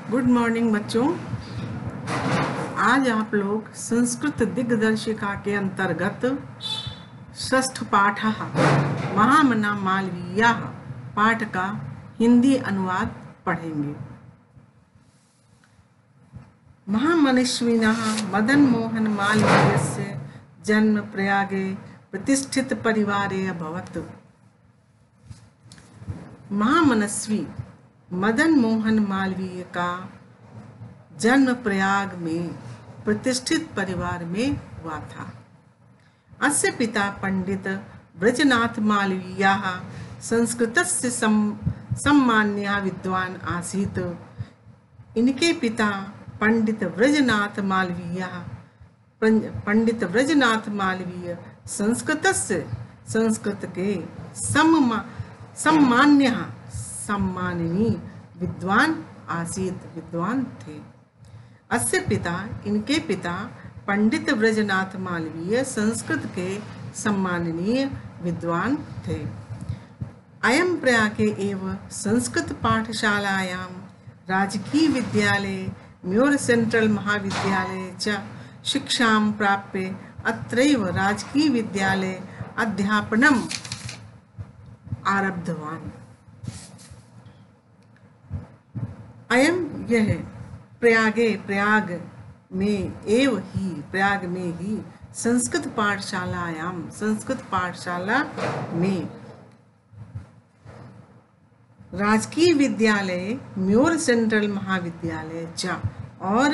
Good morning बच्चों। आज आप लोग संस्कृत दिग्दर्शिका के अंतर्गत षष्ठ पाठ महामना मालवीय पाठ का हिंदी अनुवाद पढ़ेंगे। महामनस्विनः मदन मोहन मालवीयस्य जन्म प्रयागे प्रतिष्ठित परिवारे अभवत्। महामनस्वी मदन मोहन मालवीय का जन्म प्रयाग में प्रतिष्ठित परिवार में हुआ था। अस्य पिता पंडित ब्रजनाथ मालवीयः संस्कृतस्य सम्मान्यः विद्वान् आसीत्। इनके पिता पंडित ब्रजनाथ मालवीय संस्कृत के सम्माननीय विद्वान थे। अस्य पिता इनके पिता पंडित ब्रजनाथ मालवीय संस्कृत के सम्माननीय विद्वान थे। अयं प्रयागे एव संस्कृत पाठशालायां राजकीय विद्यालये म्योर सेंट्रल महाविद्यालये च शिक्षां प्राप्य अत्रैव राजकीय विद्यालये अध्यापनम् आरब्धवान्। अयं यह प्रयाग में ही संस्कृत पाठशाला में राजकीय विद्यालय म्योर सेंट्रल महाविद्यालय च और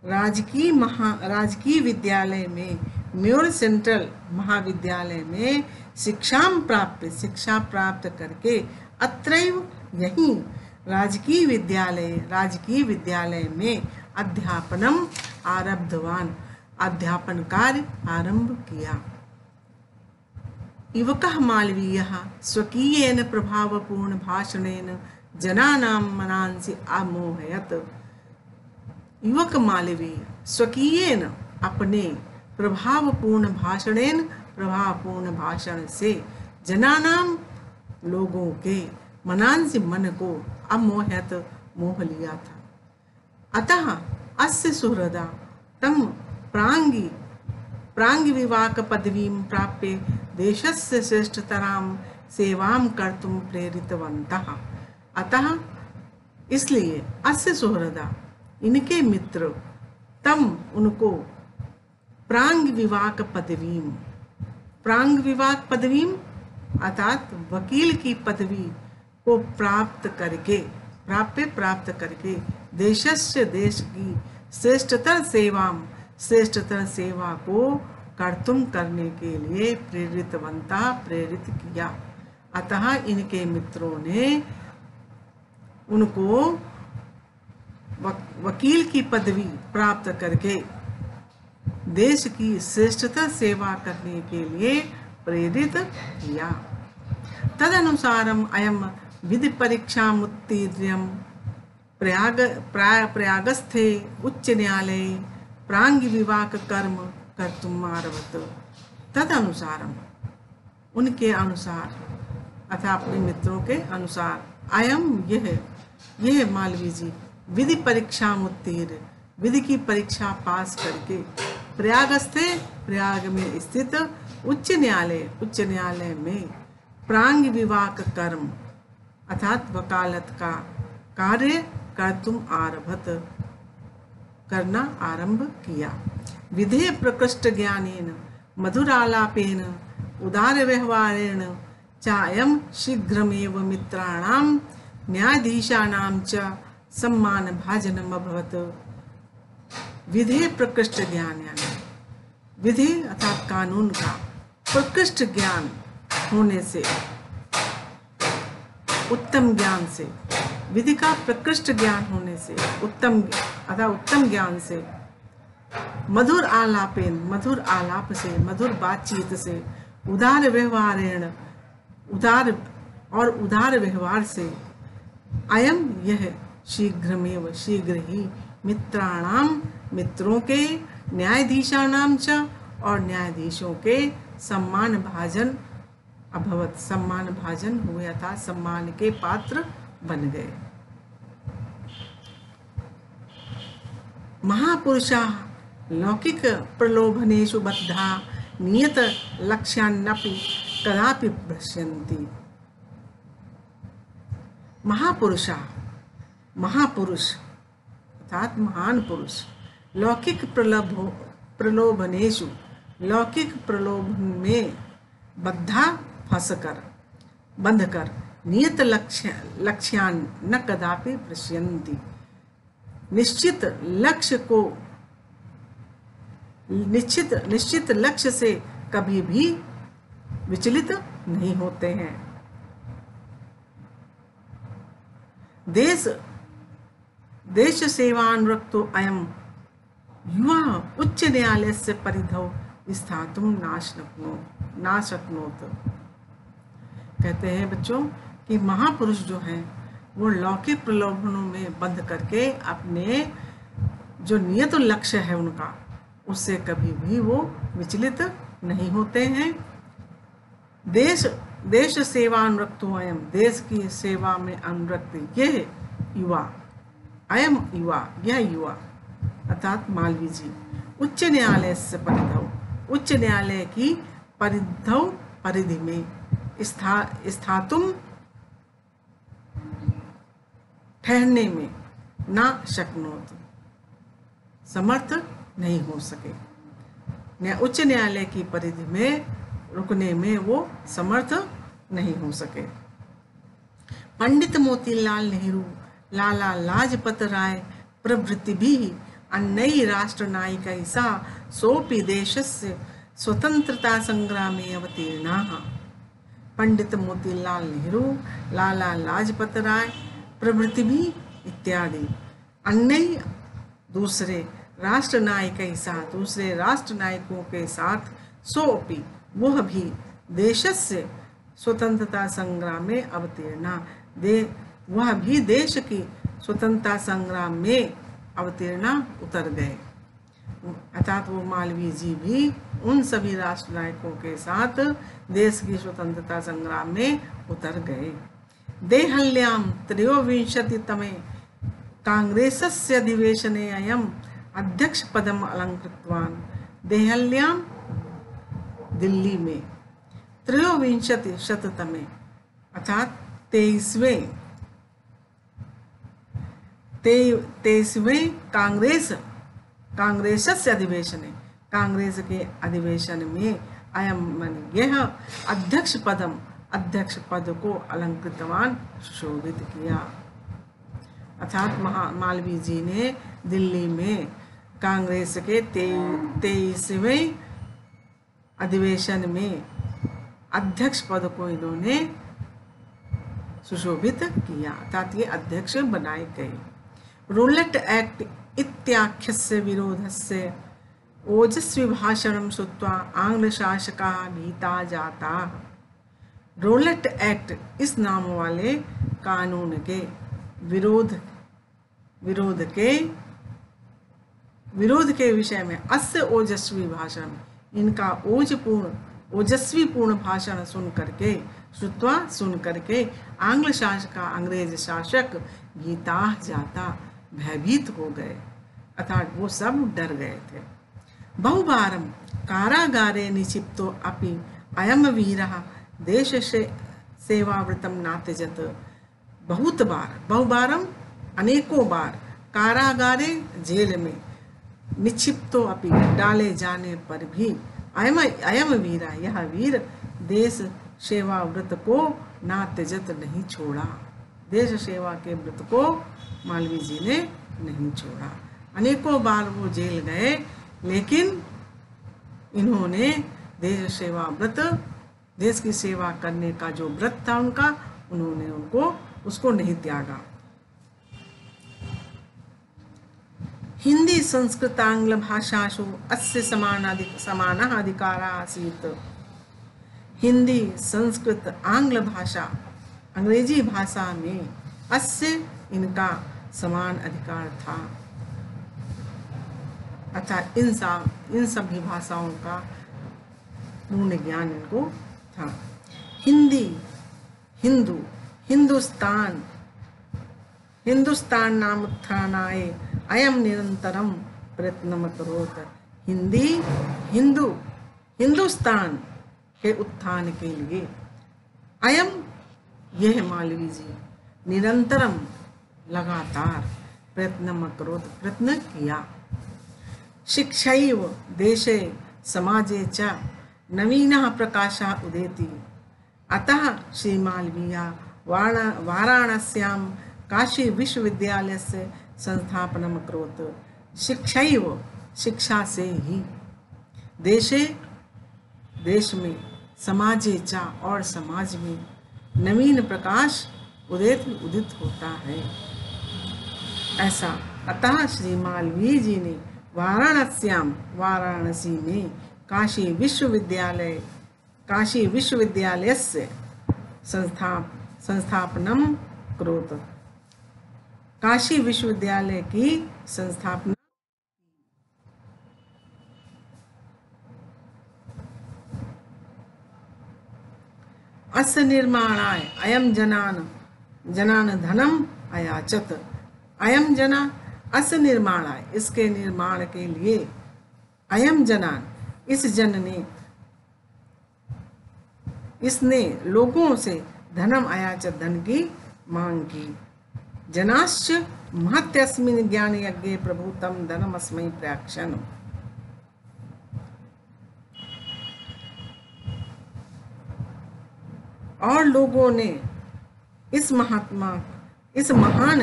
राजकीय विद्यालय में म्योर सेंट्रल महाविद्यालय में शिक्षा प्राप्त करके अत्रैव यहीं राजकीय विद्यालय में अध्यापनम आरब्धवान अध्यापन कार्य आरंभ किया। युवकः मालवीयः स्वकीयेन प्रभावपूर्ण भाषणेन जनानां मनांसि अमोहयत्। युवक मालवीय स्वकीयेन अपने प्रभावपूर्ण भाषण से जनानां लोगों के मनांसि मन को अमोहयत मोह लिया था। अतः अस्य सुहृदा तम प्राङ्गविवाक पदवीं प्राप्य देशस्य श्रेष्ठतरां सेवां कर्तुं प्रेरितवन्तः। अतः इसलिए अस्य सुहृदा इनके मित्र तम उनको प्राङ्गविवाक पदवीं अर्थात वकील की पदवी को प्राप्त करके देश की श्रेष्ठतर सेवा को कर्तुम करने के लिए प्रेरित किया। अतः इनके मित्रों ने उनको वकील की पदवी प्राप्त करके देश की श्रेष्ठतर सेवा करने के लिए प्रेरित किया। तदनुसारम अयम विधि परीक्षाम् उत्तीर्य प्रयागस्थे उच्च न्यायालये प्राङ्गविवाक कर्म कर्तुम् आरभत। तदनुसारम उनके अनुसार अथवा अपने मित्रों के अनुसार अयम यह मालवीय जी विधि परीक्षाम् उत्तीर्य विधि की परीक्षा पास करके प्रयाग में स्थित उच्च न्यायालय में प्राङ्गविवाक कर्म अर्थात वकालत का कार्य करना आरंभ किया। विधेय प्रकृष्ट ज्ञानेन मधुरालापेन उदार व्यवहारेण चायं शीघ्रमेव मित्राणां न्यायाधीशानां च सम्मान भाजनम् अभवत्। विधेय प्रकृष्ट ज्ञान यानी विधि अर्थात कानून का प्रकृष्ट ज्ञान होने से उत्तम ज्ञान से विधि का प्रकृष्ट ज्ञान होने से उत्तम ज्ञान से मधुर आलाप से मधुर बातचीत से उदार व्यवहार से अयम यह शीघ्र ही मित्रों के न्यायाधीशानां च और न्यायाधीशों के सम्मान भाजन हुए अर्थात सम्मान के पात्र बन गए। महापुरुषाः लौकिक प्रलोभनेषु बद्धा नियत लक्ष्यान्नपि कदापि भ्रश्यन्ति। महापुरुषाः, महापुरुष अर्थात महान पुरुष, लौकिक प्रलोभनेषु, लौकिक प्रलोभन में बद्धा फंसकर, बंधकर, नियत लक्ष्यान न कदापि पश्यन्ति, निश्चित लक्ष्य को, निश्चित लक्ष्य से कभी भी विचलित नहीं होते हैं। देश सेवानुरक्तो अयम युवा उच्च न्यायालयस्य परिधौ स्थातुं न शक्नोत। कहते हैं बच्चों कि महापुरुष जो हैं वो लौकिक प्रलोभनों में बंध करके अपने जो नियत लक्ष्य है उनका, उससे कभी भी वो विचलित नहीं होते हैं। देश सेवा अनुरक्तो अयम, देश की सेवा में अनुरक्त यह युवा, अयम युवा, यह युवा अर्थात मालवीय जी, उच्च न्यायालय से परिधौ, उच्च न्यायालय की परिधौ, परिधि में स्थातुम ठहरने में ना शक्नोत, समर्थ नहीं हो सके। उच्च न्यायालय की परिधि में रुकने में वो समर्थ नहीं हो सके। पंडित मोतीलाल नेहरू, लाला लाजपत राय प्रभृति भी अन्यैः राष्ट्रनायकैः सह सोऽपि देशस्य स्वतंत्रता संग्रामे अवतीर्णाः। पंडित मोतीलाल नेहरू, लाला लाजपत राय प्रभृति भी इत्यादि अन्य दूसरे राष्ट्रनायकों के साथ, दूसरे राष्ट्रनायकों के साथ, सोपि वह भी देशस्य स्वतंत्रता संग्राम में अवतीर्णा, वह भी देश की स्वतंत्रता संग्राम में अवतीर्णा उतर गए। अर्थात वो मालवीय जी भी उन सभी राष्ट्रनायकों के साथ देश की स्वतंत्रता संग्राम में उतर गए। देहल्यां त्रयोविंशतितमे कांग्रेसस्य अधिवेशने अयम् अध्यक्ष पदम अलंकृतवान्। देहल्यां दिल्ली में त्रयोविंशति शततमे अर्थात 23वें कांग्रेसस्य अधिवेशने, कांग्रेस के अधिवेशन में अयम यह अध्यक्ष पद को अलंकृतवान, सुशोभित किया। अर्थात मालवीय जी ने दिल्ली में कांग्रेस के 23वें अधिवेशन में अध्यक्ष पद को इन्होंने सुशोभित किया, अर्थात ये अध्यक्ष बनाए गए। रूलेट एक्ट इत्याख्यस्य विरोधस्य ओजस्वी भाषणं श्रुत्वा आंग्ल शासकाः भीता जाता। रूलेट एक्ट इस नाम वाले कानून के विरोध के विषय में अस्य ओजस्वी भाषण, इनका ओजस्वी पूर्ण भाषण सुन करके अंग्रेज शासक भीता जाता, भयभीत हो गए, अर्थात वो सब डर गए थे। बहुबारम कारागारे निक्षिप्तो अपि अयम वीरः देश से सेवाव्रतम नात्यजत। बहुबारम अनेकों बार, कारागारे जेल में, निक्षिप्तो अपि डाले जाने पर भी, अयम वीरा यह वीर देश सेवा व्रत को ना त्यजत नहीं छोड़ा। देश सेवा के व्रत को मालवीय जी ने नहीं छोड़ा। अनेकों बार वो जेल गए, लेकिन इन्होंने देश सेवा व्रत, देश की सेवा करने का जो व्रत था उनका, उन्होंने उसको नहीं त्यागा। हिंदी संस्कृत आंग्ल भाषासु अस्य समानः अधिकारः आसीत्। हिंदी संस्कृत आंग्ल भाषा, अंग्रेजी भाषा में अस्य इनका समान अधिकार था, अर्थात इन सभी भाषाओं का पूर्ण ज्ञान इनको था। हिंदी, हिंदू, हिंदुस्तान नाम उत्थानाय अयम निरंतरम प्रयत्न करोत। हिंदी हिंदू हिंदुस्तान के उत्थान के लिए अयम यह मालवीय जी निरंतरम लगातार प्रयत्न करोत प्रयत्न किया। शिक्षैव देशे समाजे च नवीनः प्रकाशः उदेति। अतः श्री मालवीय वाराणस्यां काशी विश्वविद्यालयस्य संस्थापनम करोत्। शिक्षैव शिक्षा से ही देशे देश में समाजे चा और समाज में नवीन प्रकाश उदित होता है। ऐसा अतः श्री मालवीय जी ने वाराणसी में काशी विश्वविद्यालयस्य संस्थापनम करोत्। काशी विश्वविद्यालय की संस्थापना। अस्य निर्माणाय अयम जनान धनम अयाचत। अयम जना अस्य निर्माणाय इसके निर्माण के लिए अयम जनान इस जन ने इसने लोगों से धनम अयाचत धन की मांग की। जनाश्च महत्यस्मिन् ज्ञान यज्ञे प्रभूतम धनमस्मै प्रयाक्षन्। और लोगों ने इस महान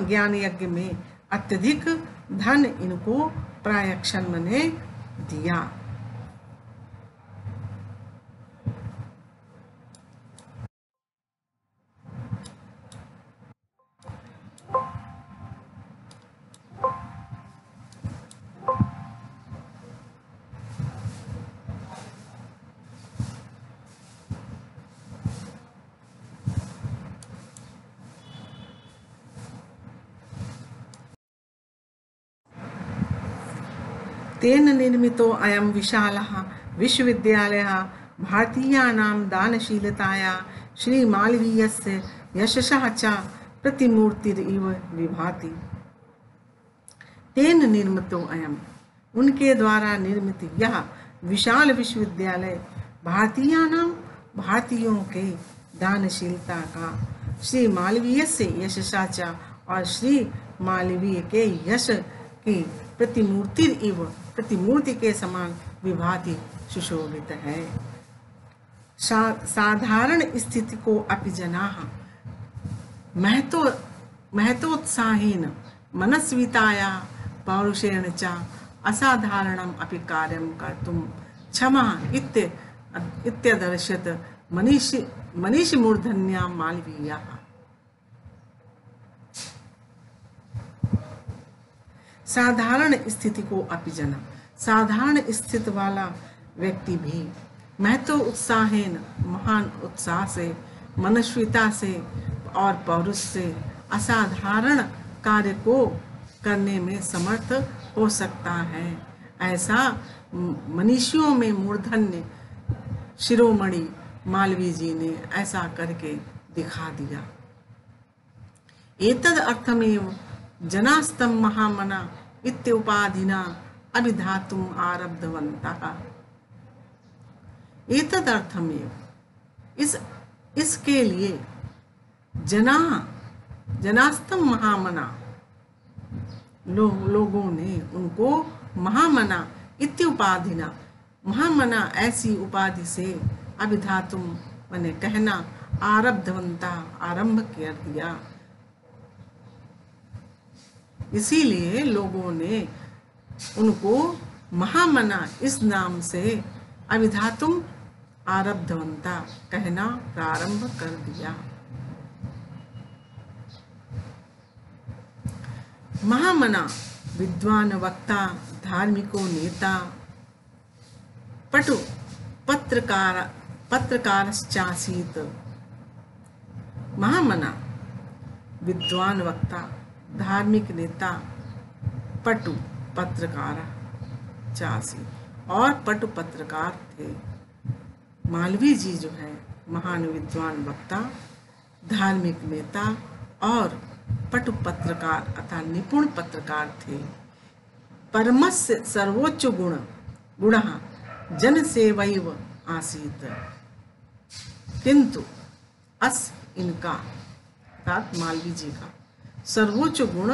ज्ञान यज्ञ में अत्यधिक धन इनको प्रायक्षण ने दिया। तेन निर्मितो अयं विशालः विश्वविद्यालयः भारतीयानां दानशीलताया श्री मालवीयस्य यशसः च प्रतिमूर्तिरिव विभाति। तेन निर्मितो अयं उनके द्वारा निर्मित यह विशाल विश्वविद्यालय भारतीयों के दानशीलता का श्री मालवीय से यशसा च और श्री मालवीय के यश की प्रतिमूर्ति के समान विभाति सुशोभित है। साधारण स्थिति को अपि जनाः महतोत्साहेन मनस्विताया पौरुषेण च असाधारणम् अपि कार्यं कर्तुं क्षमा इत्यदर्शत् मनीषिमूर्धन्या मालवीयः। साधारण स्थिति को अपि जना साधारण स्थिति वाला व्यक्ति भी महतो उत्साहेन महान उत्साह से मनस्विता से और पौरुष से असाधारण कार्य को करने में समर्थ हो सकता है। ऐसा मनीषियों में मूर्धन्य शिरोमणि मालवीय जी ने ऐसा करके दिखा दिया। एतद अर्थमेव जनास्तं महामना इत्युपाधिना अभिधातुम् आरब्धवन्तः। एतदर्थमेव इसके लिए जनास्तं महामना लोगों ने उनको महामना इत्युपाधिना महामना ऐसी उपाधि से अभिधातुम मैंने कहना आरब्धवंता आरंभ कर दिया। इसीलिए लोगों ने उनको महामना इस नाम से अभिधातुम आरब्धवंता कहना प्रारंभ कर दिया। महामना विद्वान वक्ता धार्मिको नेता पटु पत्रकारश्चासीत्। महामना विद्वान वक्ता धार्मिक नेता पटु पत्रकार चासी और पटु पत्रकार थे। मालवीय जी जो है महान विद्वान वक्ता धार्मिक नेता और पटु पत्रकार अर्थात निपुण पत्रकार थे। परमस्य सर्वोच्च गुणः जनसेवैव आसीत्। किंतु अस इनका अर्थात मालवीय जी का सर्वोच्च गुण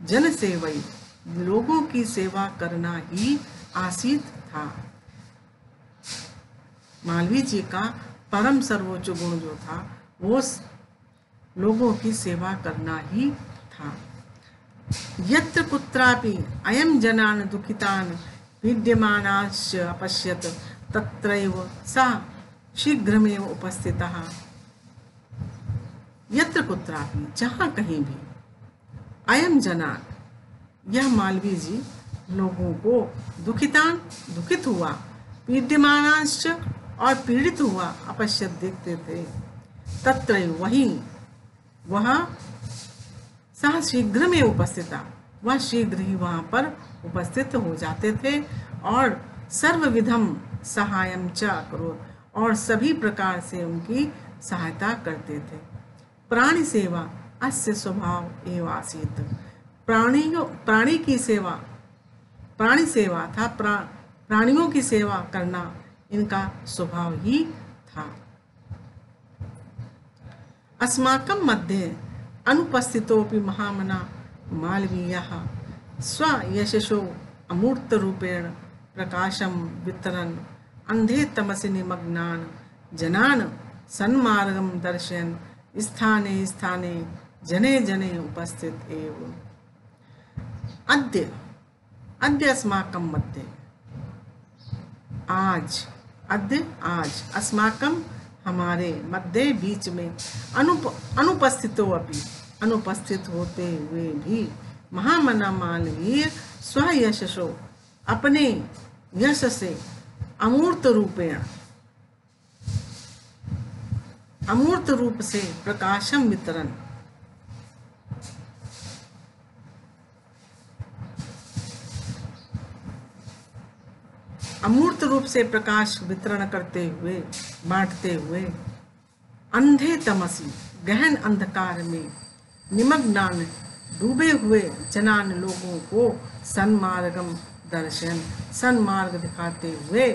जनसेवैव, लोगों की सेवा करना ही आसीत था। मालवीय जी का परम सर्वोच्च गुण जो था वो लोगों की सेवा करना ही था। यत्र कुत्रापि अयं जनान् दुःखितान् पीड्यमानाश्च अपश्यत् तत्रैव सः शीघ्रमेव उपस्थितः। यत्र कुत्रापि, जहाँ कहीं भी, अयं जनान्, यह मालवीय जी लोगों को दुखितान, दुखित हुआ, पीड्यमानाश्च, और पीड़ित हुआ, अपश्यत, देखते थे, तत्र, वहीं, वह सह शीघ्र में उपस्थित, वह शीघ्र ही वहाँ पर उपस्थित हो जाते थे, और सर्वविधम सहायम च करोत्, और सभी प्रकार से उनकी सहायता करते थे। प्राणी सेवा अस्य स्वभाव एव आसीत्, प्राणी की सेवा, प्राणी सेवा था, प्राणियों की सेवा करना इनका स्वभाव ही था। अस्माकं मध्ये अनुपस्थितोपि महामना मालवीयः स्वयशसो अमूर्तरूपेण प्रकाशं वितरन् अंधे तमसि निमग्नान् जनान् सन्मार्गं दर्शयन् स्थाने स्थाने जने जने उपस्थित एव। अद्य अस्माकं मध्ये, आज, अद्य आज, अस्माकं हमारे, मध्य बीच में, अनुपस्थितो अपि, अनुपस्थित होते हुए भी, महामना मालवीय स्वयशसो, अपने यश से, अमूर्त रूपेण, अमूर्त रूप से, प्रकाशम वितरण, अमूर्त रूप से प्रकाश वितरण करते हुए, बांटते हुए, अंधे तमसी, गहन अंधकार में, निमग्नान, डूबे हुए, जनान, लोगों को, सन्मार्गम दर्शन, सन्मार्ग दिखाते हुए,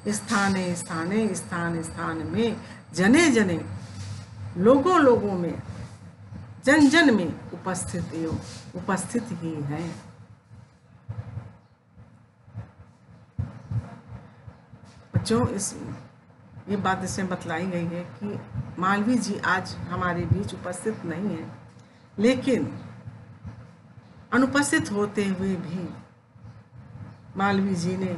स्थाने स्थाने, स्थान स्थान में, जने जने, लोगों लोगों में, जन जन में उपस्थित ही है। बच्चों, ये बात इसमें बतलाई गई है कि मालवीय जी आज हमारे बीच उपस्थित नहीं है, लेकिन अनुपस्थित होते हुए भी मालवीय जी ने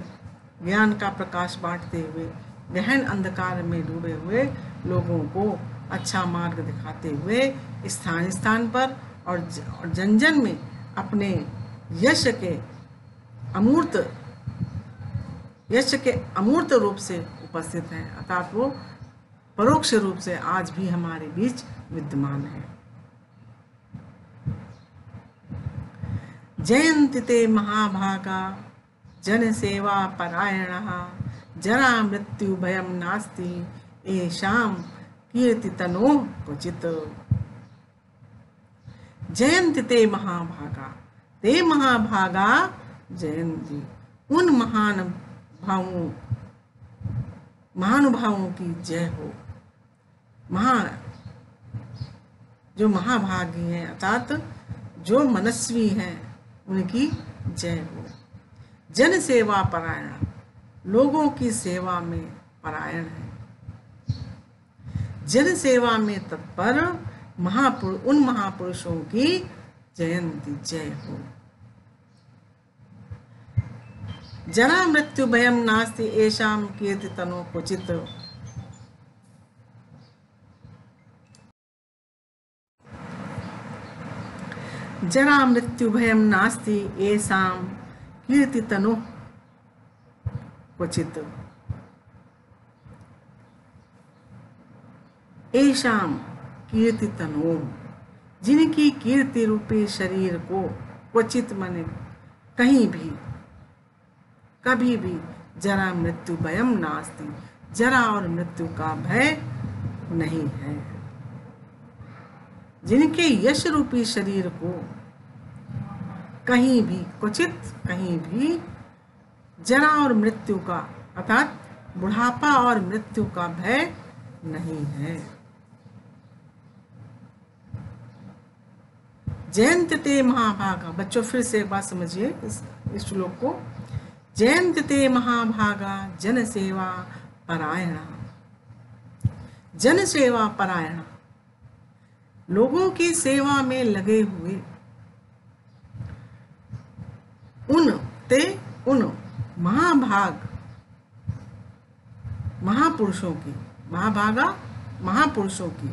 ज्ञान का प्रकाश बांटते हुए, गहन अंधकार में डूबे हुए लोगों को अच्छा मार्ग दिखाते हुए, स्थान स्थान पर और जन जन में अपने यश के अमूर्त रूप से उपस्थित हैं, अर्थात वो परोक्ष रूप से आज भी हमारे बीच विद्यमान है। जयन्ति ते महाभागा जन सेवा परायणः जरा मृत्यु भयं नास्ति येषां कीर्तितनोः क्वचित्। जयन्ति ते महाभागा, ते महाभागा जयन्ति, उन महानुभावों की जय हो। जो महाभागी हैं, अर्थात जो मनस्वी हैं, उनकी जय हो। जन सेवा परायण, लोगों की सेवा में परायण है, जन सेवा में तत्पर उन महापुरुषों की जयंती, जय हो। जरा मृत्यु भयं नास्ति येषां कीर्तितनोः क्वचित्। जरा मृत्यु भयं नास्ति येषां कीर्तितनोः क्वचित्। येषां कीर्तितनोः, जिनकी कीर्ति रूपी शरीर को, क्वचित माने कहीं भी, कभी भी, जरा मृत्यु भयं नास्ति, जरा और मृत्यु का भय नहीं है। जिनके यश रूपी शरीर को कहीं भी, क्वचित कहीं भी जरा और मृत्यु का अर्थात बुढ़ापा और मृत्यु का भय नहीं है। जयंत ते महाभागा, बच्चों फिर से एक बात समझिए इस श्लोक को। जयंत ते महाभागा जन सेवा परायणा, जन सेवा परायणा, लोगों की सेवा में लगे हुए, उन महाभाग महापुरुषों की, महाभागा महापुरुषों की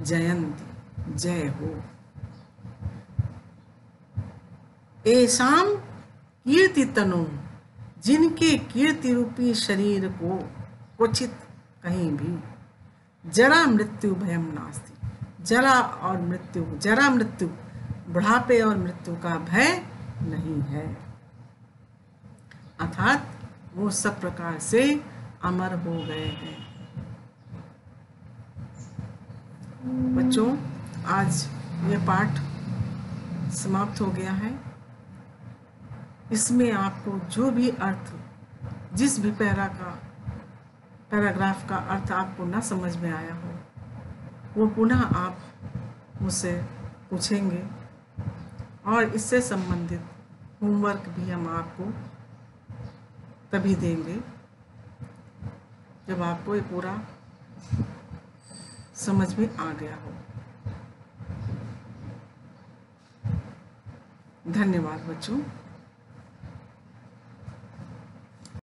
जयंती, जय हो। ऐसाम कीर्ति तनु, जिनके कीर्ति रूपी शरीर को क्वचित कहीं भी जरा मृत्यु भयम नास्ति, जरा और मृत्यु, जरा मृत्यु बुढ़ापे और मृत्यु का भय नहीं है, अर्थात वो सब प्रकार से अमर हो गए हैं। बच्चों आज ये पाठ समाप्त हो गया है। इसमें आपको जो भी अर्थ, जिस भी पैराग्राफ का अर्थ आपको ना समझ में आया हो, वो पुनः आप मुझसे पूछेंगे और इससे संबंधित होमवर्क भी हम आपको तभी देंगे जब आपको ये पूरा समझ में आ गया हो। धन्यवाद बच्चों।